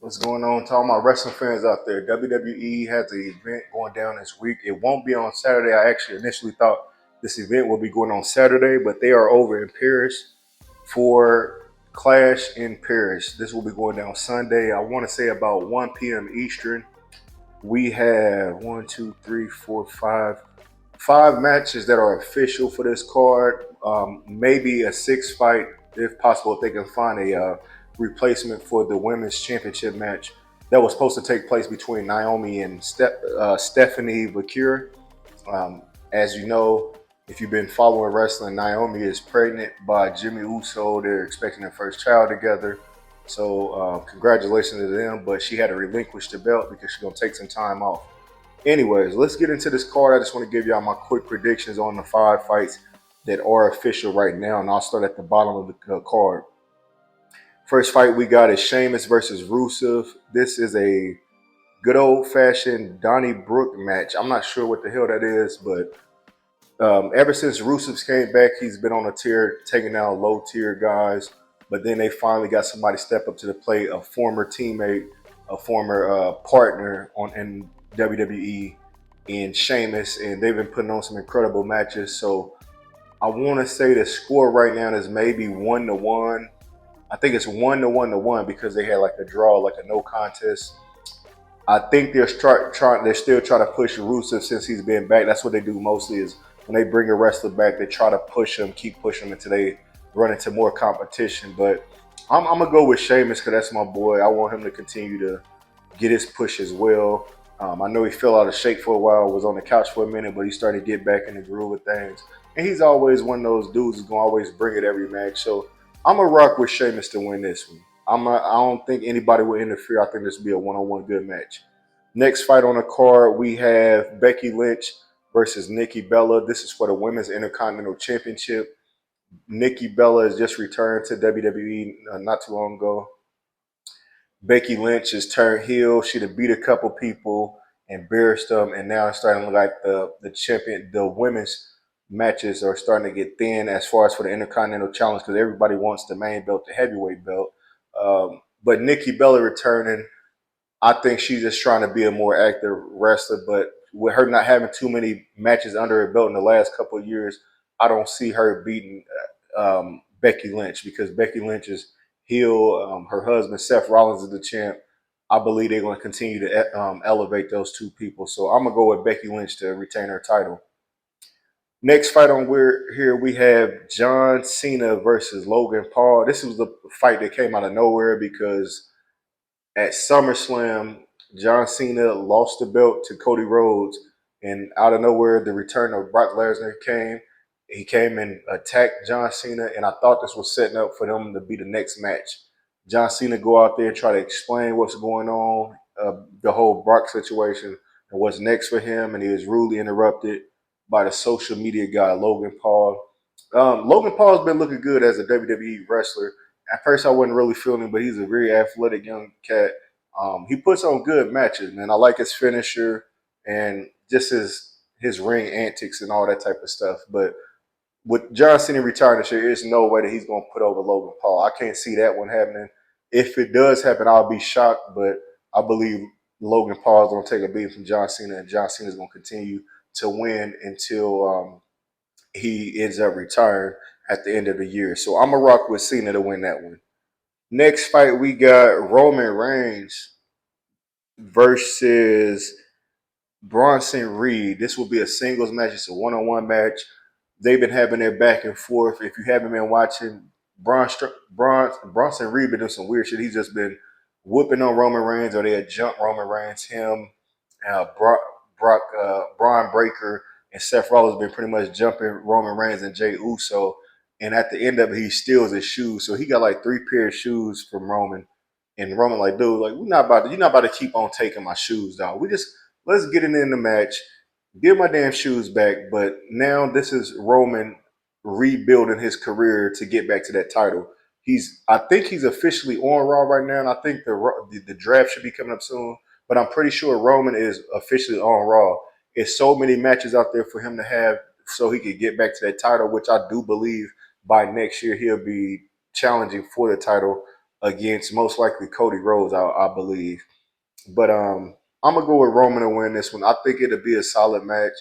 What's going on to all my wrestling fans out there? WWE has an event going down this week. It won't be on Saturday. I actually initially thought this event would be going on Saturday, but they are over in Paris for Clash in Paris. This will be going down Sunday. I want to say about 1 p.m. Eastern. We have five matches that are official for this card. Maybe a sixth fight, if possible, if they can find a replacement for the women's championship match that was supposed to take place between Naomi and Stephanie Bakura. As you know, if you've been following wrestling, Naomi is pregnant by Jimmy Uso. They're expecting their first child together. So congratulations to them, but she had to relinquish the belt because she's going to take some time off. Anyways, let's get into this card. I just want to give y'all my quick predictions on the 5 fights that are official right now, and I'll start at the bottom of the card. First fight we got is Sheamus versus Rusev. This is a good old-fashioned Donnybrook match. I'm not sure what the hell that is, but ever since Rusev came back, he's been on a tier, taking down low-tier guys. But then they finally got somebody step up to the plate, a former teammate, a former partner in WWE in Sheamus, and they've been putting on some incredible matches. So I want to say the score right now is maybe 1-1. I think it's 1-1 because they had like a draw, like a no contest. I think they're still trying to push Rusev since he's been back. That's what they do mostly is when they bring a wrestler back, they try to push him, keep pushing him until they run into more competition. But I'm going to go with Sheamus because that's my boy. I want him to continue to get his push as well. I know he fell out of shape for a while, was on the couch for a minute, but he started to get back in the groove of things. And he's always one of those dudes who's going to always bring it every match. So I'm going to rock with Sheamus to win this one. I don't think anybody will interfere. I think this will be a one-on-one good match. Next fight on the card, we have Becky Lynch versus Nikki Bella. This is for the Women's Intercontinental Championship. Nikki Bella has just returned to WWE not too long ago. Becky Lynch has turned heel. She'd have beat a couple people, embarrassed them, and now it's starting to look like the champion. The women's matches are starting to get thin as far as for the Intercontinental Challenge because everybody wants the main belt, the heavyweight belt. But Nikki Bella returning, I think she's just trying to be a more active wrestler. But with her not having too many matches under her belt in the last couple of years, I don't see her beating Becky Lynch because Becky Lynch is heel. Her husband, Seth Rollins, is the champ. I believe they're going to continue to elevate those two people. So I'm going to go with Becky Lynch to retain her title. Next fight on here, we have John Cena versus Logan Paul. This was the fight that came out of nowhere because at SummerSlam, John Cena lost the belt to Cody Rhodes, and out of nowhere, the return of Brock Lesnar came. He came and attacked John Cena, and I thought this was setting up for them to be the next match. John Cena go out there and try to explain what's going on, the whole Brock situation, and what's next for him, and he was rudely interrupted by the social media guy, Logan Paul. Logan Paul's been looking good as a WWE wrestler. At first, I wasn't really feeling him, but he's a very athletic young cat. He puts on good matches, man. I like his finisher and just his ring antics and all that type of stuff. But with John Cena retiring this year, there's no way that he's going to put over Logan Paul. I can't see that one happening. If it does happen, I'll be shocked, but I believe Logan Paul is going to take a beating from John Cena, and John Cena is going to continue to win until he ends up retiring at the end of the year. So I'm going to rock with Cena to win that one. Next fight, we got Roman Reigns versus Bronson Reed. This will be a singles match. It's a one-on-one match. They've been having their back and forth. If you haven't been watching, Bronson Reed been doing some weird shit. He's just been whooping on Roman Reigns, or they had jumped Roman Reigns. Him, Braun Breaker, and Seth Rollins been pretty much jumping Roman Reigns and Jey Uso. And at the end of it, he steals his shoes. So he got like 3 pair of shoes from Roman. And Roman like, dude, like you're not about to keep on taking my shoes, dog. Let's get it in the match. Give my damn shoes back. But now this is Roman rebuilding his career to get back to that title. I think he's officially on Raw right now, and I think the draft should be coming up soon. But I'm pretty sure Roman is officially on Raw. It's so many matches out there for him to have so he could get back to that title, which I do believe by next year he'll be challenging for the title against most likely Cody Rhodes, I believe. But I'm gonna go with Roman to win this one. I think it'll be a solid match.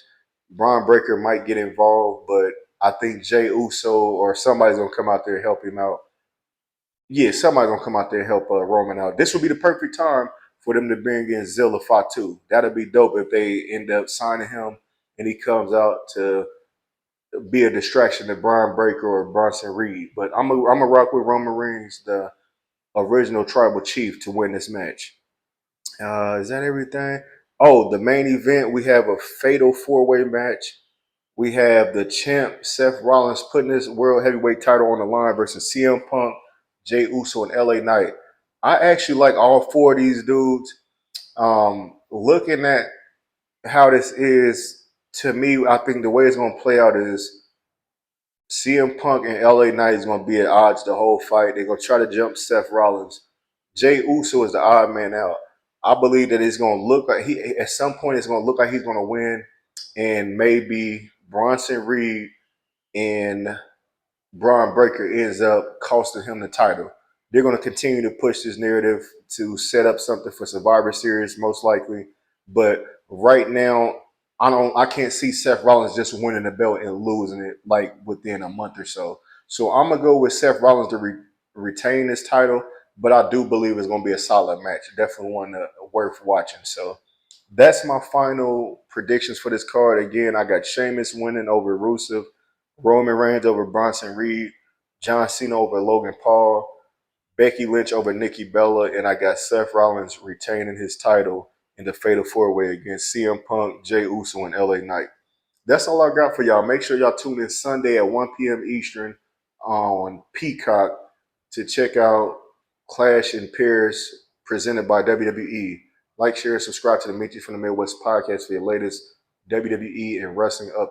Braun Breaker might get involved, but I think Jey Uso or somebody's gonna come out there and help him out. Yeah, somebody's gonna come out there and help Roman out. This would be the perfect time for them to bring in Zilla Fatu. That'd be dope if they end up signing him and he comes out to be a distraction to Braun Breaker or Bronson Reed. But I'm a rock with Roman Reigns, the original tribal chief, to win this match. Is that everything? Oh, the main event, we have a fatal four-way match. We have the champ, Seth Rollins, putting his world heavyweight title on the line versus CM Punk, Jey Uso, and LA Knight. I actually like all four of these dudes. Looking at how this is, to me, I think the way it's going to play out is CM Punk and LA Knight is going to be at odds the whole fight. They're going to try to jump Seth Rollins. Jey Uso is the odd man out. I believe that it's going to look like at some point it's going to look like he's going to win, and maybe Bronson Reed and Braun Breaker ends up costing him the title. They're going to continue to push this narrative to set up something for Survivor Series, most likely. But right now, I can't see Seth Rollins just winning the belt and losing it like within a month or so. So I'm gonna go with Seth Rollins to retain this title, but I do believe it's gonna be a solid match. Definitely one worth watching. So that's my final predictions for this card. Again, I got Sheamus winning over Rusev, Roman Reigns over Bronson Reed, John Cena over Logan Paul, Becky Lynch over Nikki Bella, and I got Seth Rollins retaining his title in the Fatal 4-Way against CM Punk, Jey Uso, and LA Knight. That's all I got for y'all. Make sure y'all tune in Sunday at 1 p.m. Eastern on Peacock to check out Clash in Paris presented by WWE. Like, share, and subscribe to the Mechee from the Midwest podcast for your latest WWE and wrestling updates.